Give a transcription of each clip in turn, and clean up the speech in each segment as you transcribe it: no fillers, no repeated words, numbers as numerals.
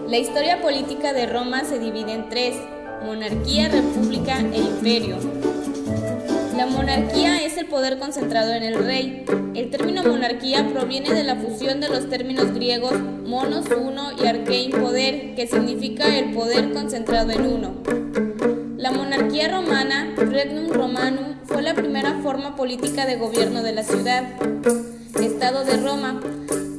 La historia política de Roma se divide en tres: monarquía, república e imperio. La monarquía es el poder concentrado en el rey. El término monarquía proviene de la fusión de los términos griegos monos, uno, y arkein, poder, que significa el poder concentrado en uno. La monarquía romana, Regnum Romanum, fue la primera forma política de gobierno de la ciudad, Estado de Roma.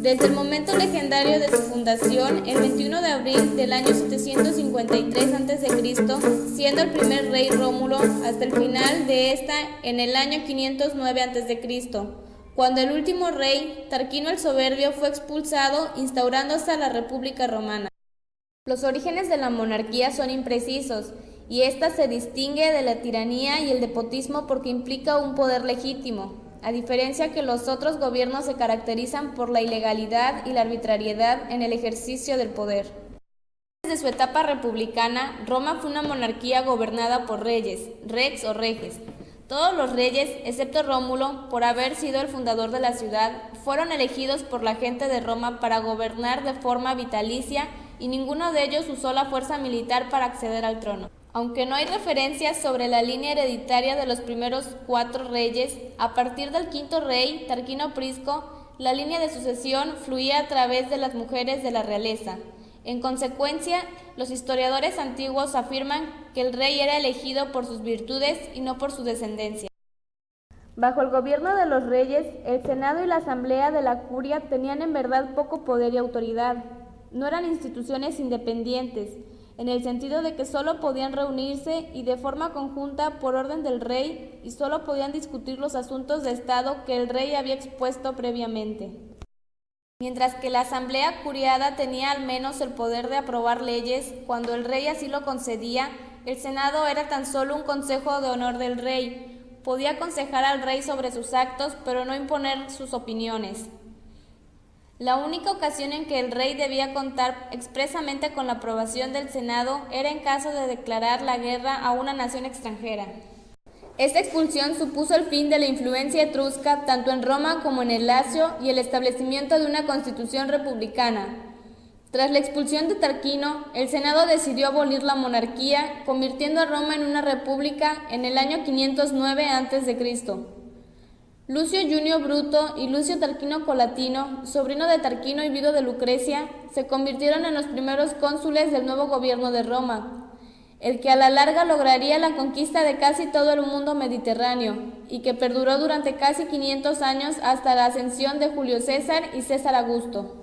Desde el momento legendario de su fundación, el 21 de abril del año 753 a.C., siendo el primer rey Rómulo, hasta el final de esta en el año 509 a.C., cuando el último rey, Tarquino el Soberbio, fue expulsado, instaurándose la República Romana. Los orígenes de la monarquía son imprecisos, y ésta se distingue de la tiranía y el despotismo porque implica un poder legítimo, a diferencia que los otros gobiernos se caracterizan por la ilegalidad y la arbitrariedad en el ejercicio del poder. Desde su etapa republicana, Roma fue una monarquía gobernada por reyes, rex o reges. Todos los reyes, excepto Rómulo, por haber sido el fundador de la ciudad, fueron elegidos por la gente de Roma para gobernar de forma vitalicia y ninguno de ellos usó la fuerza militar para acceder al trono. Aunque no hay referencias sobre la línea hereditaria de los primeros 4 reyes, a partir del quinto rey, Tarquino Prisco, la línea de sucesión fluía a través de las mujeres de la realeza. En consecuencia, los historiadores antiguos afirman que el rey era elegido por sus virtudes y no por su descendencia. Bajo el gobierno de los reyes, el Senado y la Asamblea de la Curia tenían en verdad poco poder y autoridad. No eran instituciones independientes, en el sentido de que solo podían reunirse y de forma conjunta por orden del rey y solo podían discutir los asuntos de Estado que el rey había expuesto previamente. Mientras que la asamblea curiada tenía al menos el poder de aprobar leyes, cuando el rey así lo concedía, el Senado era tan solo un consejo de honor del rey. Podía aconsejar al rey sobre sus actos, pero no imponer sus opiniones. La única ocasión en que el rey debía contar expresamente con la aprobación del Senado era en caso de declarar la guerra a una nación extranjera. Esta expulsión supuso el fin de la influencia etrusca tanto en Roma como en el Lacio y el establecimiento de una constitución republicana. Tras la expulsión de Tarquino, el Senado decidió abolir la monarquía, convirtiendo a Roma en una república en el año 509 a.C. Lucio Junio Bruto y Lucio Tarquino Colatino, sobrino de Tarquino y viudo de Lucrecia, se convirtieron en los primeros cónsules del nuevo gobierno de Roma, el que a la larga lograría la conquista de casi todo el mundo mediterráneo y que perduró durante casi 500 años hasta la ascensión de Julio César y César Augusto.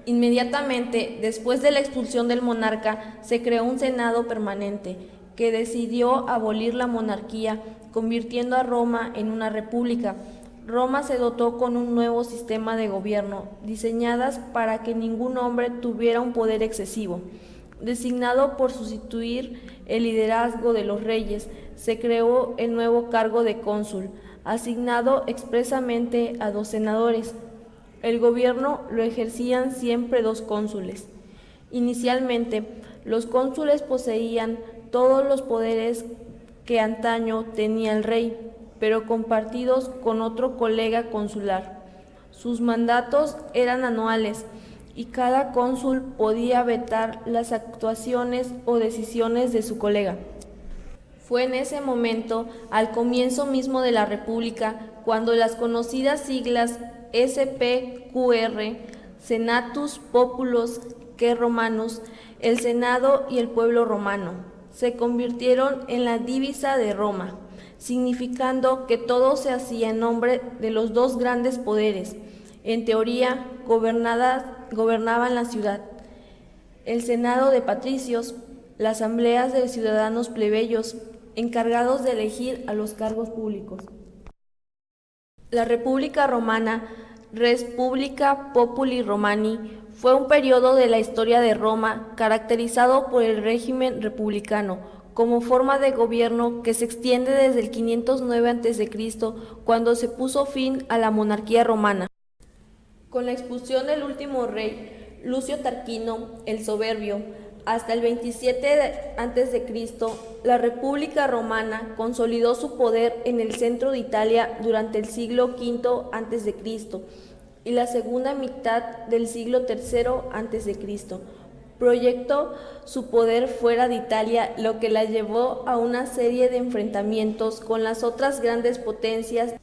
Inmediatamente después de la expulsión del monarca, se creó un Senado permanente que decidió abolir la monarquía, convirtiendo a Roma en una república. Roma se dotó con un nuevo sistema de gobierno, diseñadas para que ningún hombre tuviera un poder excesivo. Designado por sustituir el liderazgo de los reyes, se creó el nuevo cargo de cónsul, asignado expresamente a 2 senadores. El gobierno lo ejercían siempre 2 cónsules. Inicialmente, los cónsules poseían todos los poderes que antaño tenía el rey, pero compartidos con otro colega consular. Sus mandatos eran anuales y cada cónsul podía vetar las actuaciones o decisiones de su colega. Fue en ese momento, al comienzo mismo de la República, cuando las conocidas siglas SPQR, Senatus Populus que Romanus, el Senado y el pueblo romano, se convirtieron en la divisa de Roma, significando que todo se hacía en nombre de los 2 grandes poderes. En teoría, gobernaban la ciudad, el Senado de patricios, las asambleas de ciudadanos plebeyos, encargados de elegir a los cargos públicos. La República Romana, Res Publica Populi Romani, Fue un periodo de la historia de Roma caracterizado por el régimen republicano, como forma de gobierno que se extiende desde el 509 a.C., cuando se puso fin a la monarquía romana. Con la expulsión del último rey, Lucio Tarquino, el Soberbio, hasta el 27 a.C., la República Romana consolidó su poder en el centro de Italia durante el siglo V a.C. y la segunda mitad del siglo III a.C. Proyectó su poder fuera de Italia, lo que la llevó a una serie de enfrentamientos con las otras grandes potencias.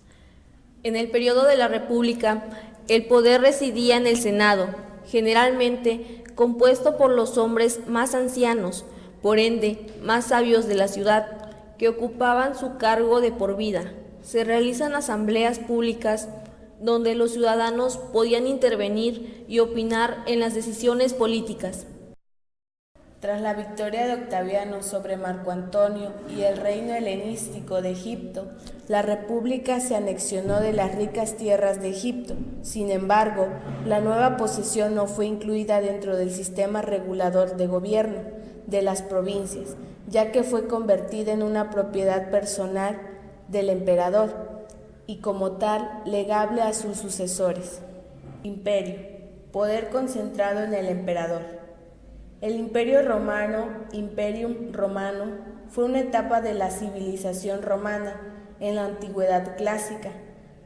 En el periodo de la República, el poder residía en el Senado, generalmente compuesto por los hombres más ancianos, por ende, más sabios de la ciudad, que ocupaban su cargo de por vida. Se realizan asambleas públicas donde los ciudadanos podían intervenir y opinar en las decisiones políticas. Tras la victoria de Octaviano sobre Marco Antonio y el reino helenístico de Egipto, la república se anexionó de las ricas tierras de Egipto. Sin embargo, la nueva posesión no fue incluida dentro del sistema regulador de gobierno de las provincias, ya que fue convertida en una propiedad personal del emperador y como tal legable a sus sucesores. Imperio, poder concentrado en el emperador. El Imperio Romano, Imperium Romano, fue una etapa de la civilización romana en la antigüedad clásica,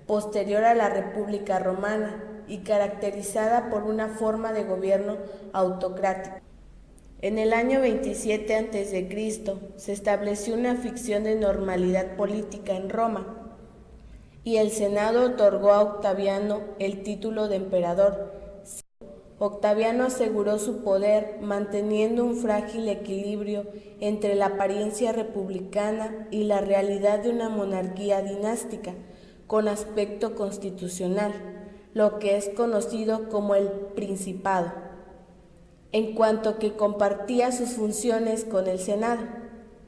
posterior a la República Romana y caracterizada por una forma de gobierno autocrático. En el año 27 a.C. se estableció una ficción de normalidad política en Roma y el Senado otorgó a Octaviano el título de emperador. Octaviano aseguró su poder manteniendo un frágil equilibrio entre la apariencia republicana y la realidad de una monarquía dinástica con aspecto constitucional, lo que es conocido como el Principado, en cuanto que compartía sus funciones con el Senado.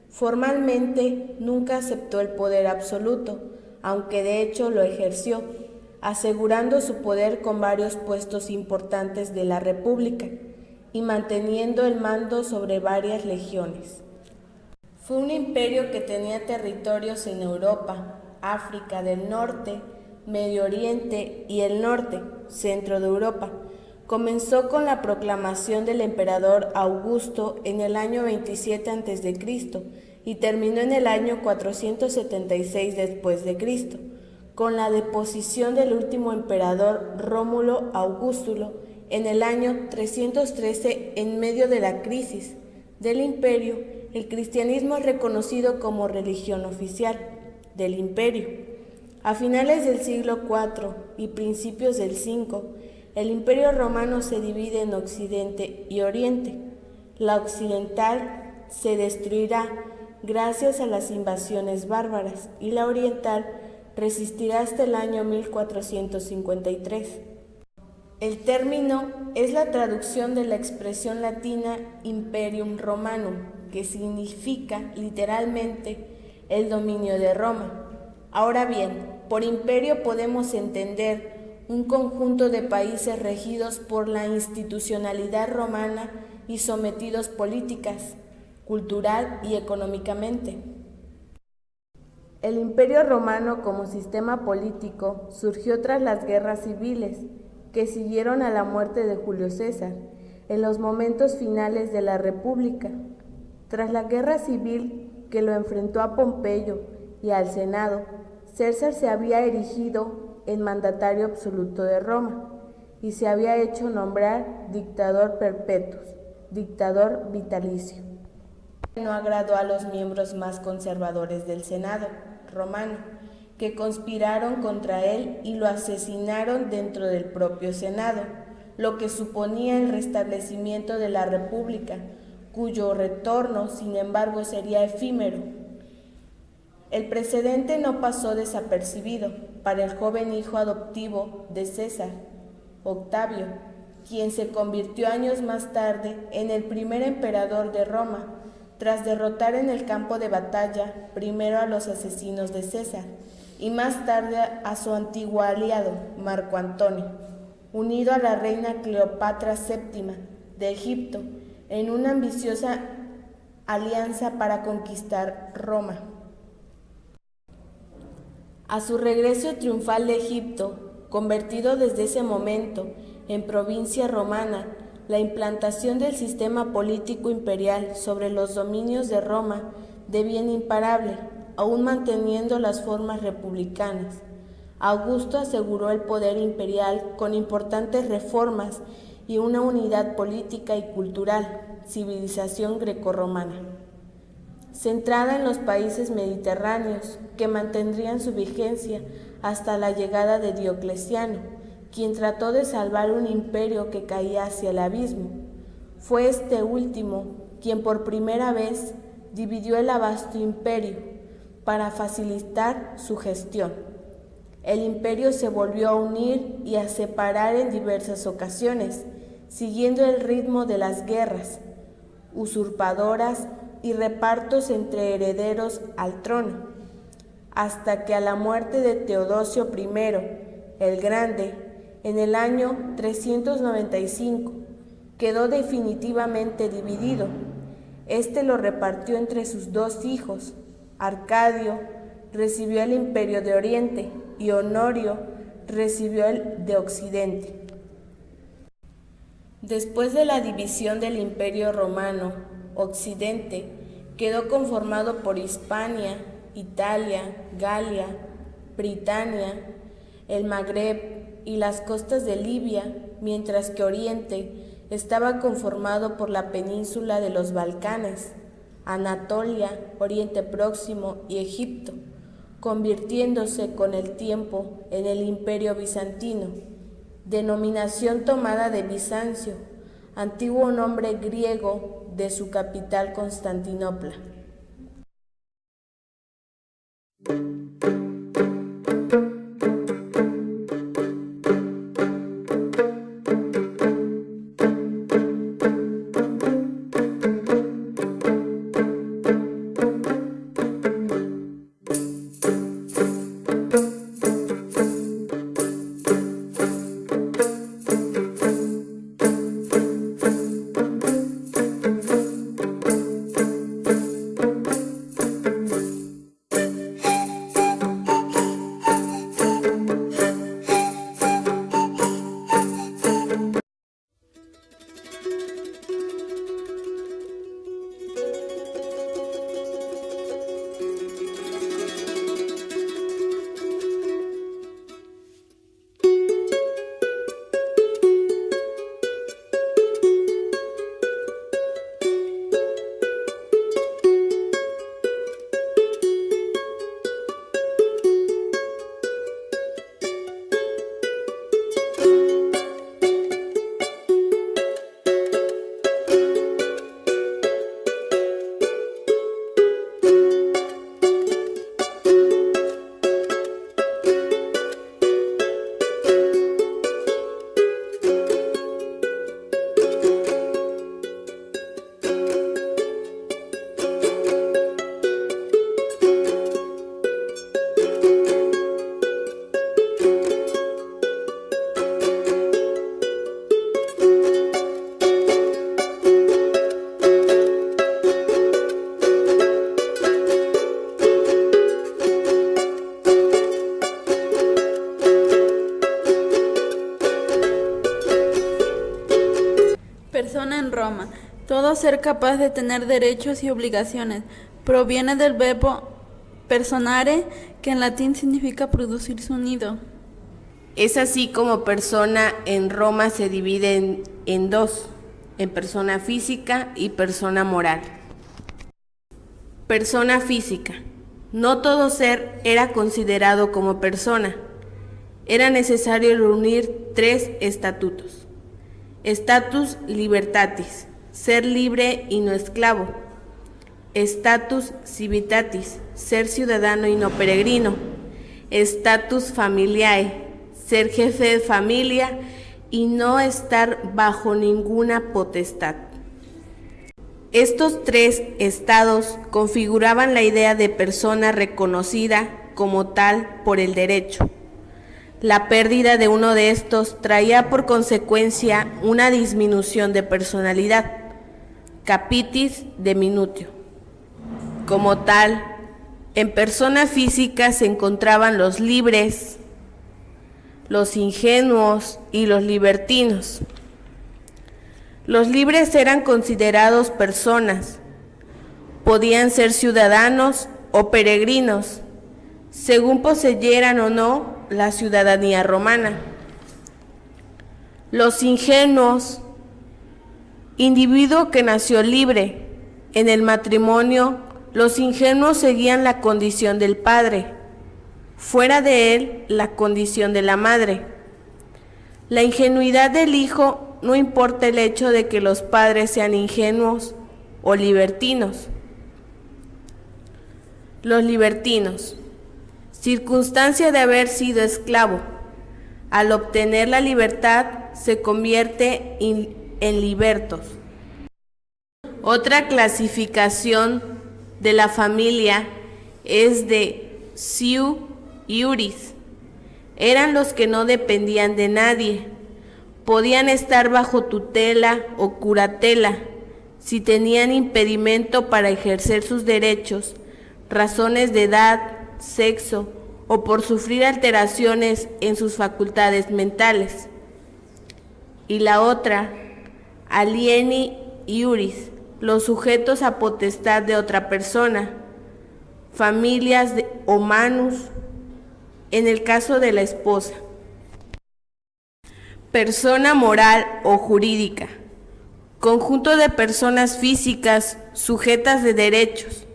Formalmente nunca aceptó el poder absoluto, aunque de hecho lo ejerció, asegurando su poder con varios puestos importantes de la República y manteniendo el mando sobre varias legiones. Fue un imperio que tenía territorios en Europa, África del Norte, Medio Oriente y el norte, centro de Europa. Comenzó con la proclamación del emperador Augusto en el año 27 a.C. y terminó en el año 476 después de Cristo, con la deposición del último emperador Rómulo Augustulo en el año 313. En medio de la crisis del imperio, el cristianismo es reconocido como religión oficial del imperio. A finales del siglo IV y principios del V, el imperio romano se divide en Occidente y Oriente. La occidental se destruirá gracias a las invasiones bárbaras y la oriental resistirá hasta el año 1453. El término es la traducción de la expresión latina Imperium Romanum, que significa literalmente el dominio de Roma. Ahora bien, por imperio podemos entender un conjunto de países regidos por la institucionalidad romana y sometidos políticas, cultural y económicamente. El Imperio Romano como sistema político surgió tras las guerras civiles que siguieron a la muerte de Julio César, en los momentos finales de la República. Tras la guerra civil que lo enfrentó a Pompeyo y al Senado, César se había erigido en mandatario absoluto de Roma y se había hecho nombrar dictador perpetuus, dictador vitalicio. No agradó a los miembros más conservadores del Senado romano, que conspiraron contra él y lo asesinaron dentro del propio Senado, lo que suponía el restablecimiento de la República, cuyo retorno, sin embargo, sería efímero. El precedente no pasó desapercibido para el joven hijo adoptivo de César, Octavio, quien se convirtió años más tarde en el primer emperador de Roma, tras derrotar en el campo de batalla primero a los asesinos de César y más tarde a su antiguo aliado, Marco Antonio. unido a la reina Cleopatra VII de Egipto en una ambiciosa alianza para conquistar Roma. A su regreso triunfal de Egipto, convertido desde ese momento en provincia romana, la implantación del sistema político imperial sobre los dominios de Roma de bien imparable, aún manteniendo las formas republicanas. Augusto aseguró el poder imperial con importantes reformas y una unidad política y cultural, civilización grecorromana, centrada en los países mediterráneos, que mantendrían su vigencia hasta la llegada de Diocleciano, quien trató de salvar un imperio que caía hacia el abismo. Fue este último quien por primera vez dividió el vasto imperio para facilitar su gestión. El imperio se volvió a unir y a separar en diversas ocasiones, siguiendo el ritmo de las guerras usurpadoras y repartos entre herederos al trono, hasta que a la muerte de Teodosio I el Grande, en el año 395, quedó definitivamente dividido. Este lo repartió entre sus dos hijos. Arcadio recibió el imperio de Oriente y Honorio recibió el de Occidente. Después de la división del Imperio Romano, Occidente quedó conformado por Hispania, Italia, Galia, Britania, el Magreb y las costas de Libia, mientras que Oriente estaba conformado por la península de los Balcanes, Anatolia, Oriente Próximo y Egipto, convirtiéndose con el tiempo en el Imperio Bizantino, denominación tomada de Bizancio, antiguo nombre griego de su capital Constantinopla. Persona en Roma. Todo ser capaz de tener derechos y obligaciones. Proviene del verbo personare, que en latín significa producir su nido. Es así como persona en Roma se divide en dos, en persona física y persona moral. Persona física. No todo ser era considerado como persona. Era necesario reunir tres estatutos. Status libertatis, ser libre y no esclavo. Status civitatis, ser ciudadano y no peregrino. Status familiae, ser jefe de familia y no estar bajo ninguna potestad. Estos tres estados configuraban la idea de persona reconocida como tal por el derecho. La pérdida de uno de estos traía por consecuencia una disminución de personalidad, capitis diminutio. Como tal, en persona física se encontraban los libres, los ingenuos y los libertinos. Los libres eran considerados personas, podían ser ciudadanos o peregrinos, según poseyeran o no la ciudadanía romana. Los ingenuos, individuo que nació libre. En el matrimonio, los ingenuos seguían la condición del padre, fuera de él la condición de la madre. La ingenuidad del hijo no importa el hecho de que los padres sean ingenuos o libertinos. Los libertinos, circunstancia de haber sido esclavo. Al obtener la libertad se convierte en libertos. Otra clasificación de la familia es de ciu iuris. Eran los que no dependían de nadie. Podían estar bajo tutela o curatela si tenían impedimento para ejercer sus derechos, razones de edad, sexo o por sufrir alteraciones en sus facultades mentales. Y la otra, alieni iuris, los sujetos a potestad de otra persona, familias o manus, en el caso de la esposa. Persona moral o jurídica, conjunto de personas físicas sujetas de derechos,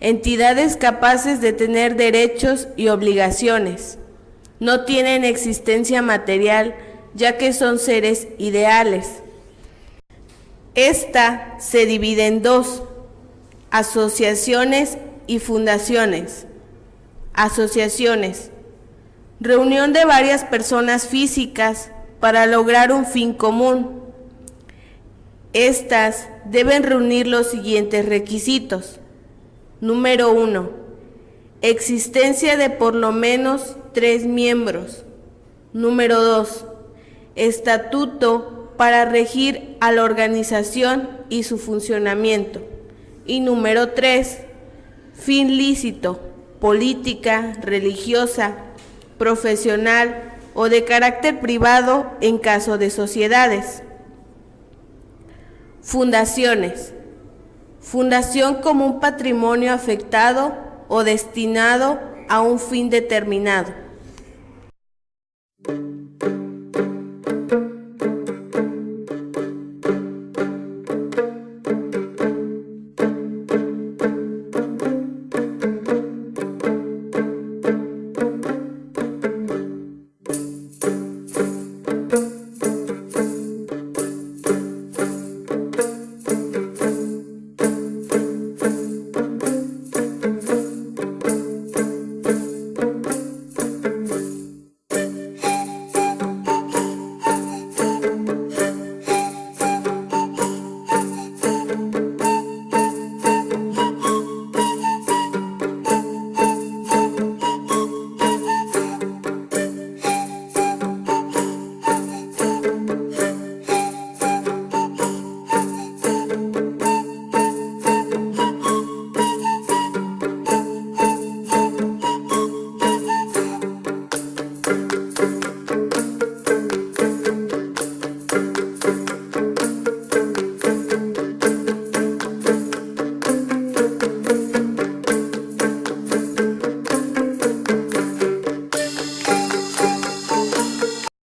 entidades capaces de tener derechos y obligaciones. No tienen existencia material, ya que son seres ideales. Esta se divide en dos: asociaciones y fundaciones. Asociaciones, reunión de varias personas físicas para lograr un fin común. Estas deben reunir los siguientes requisitos. Número 1. Existencia de por lo menos 3 miembros. Número 2. Estatuto para regir a la organización y su funcionamiento. Y número 3. Fin lícito, política, religiosa, profesional o de carácter privado en caso de sociedades. Fundaciones. Fundación como un patrimonio afectado o destinado a un fin determinado.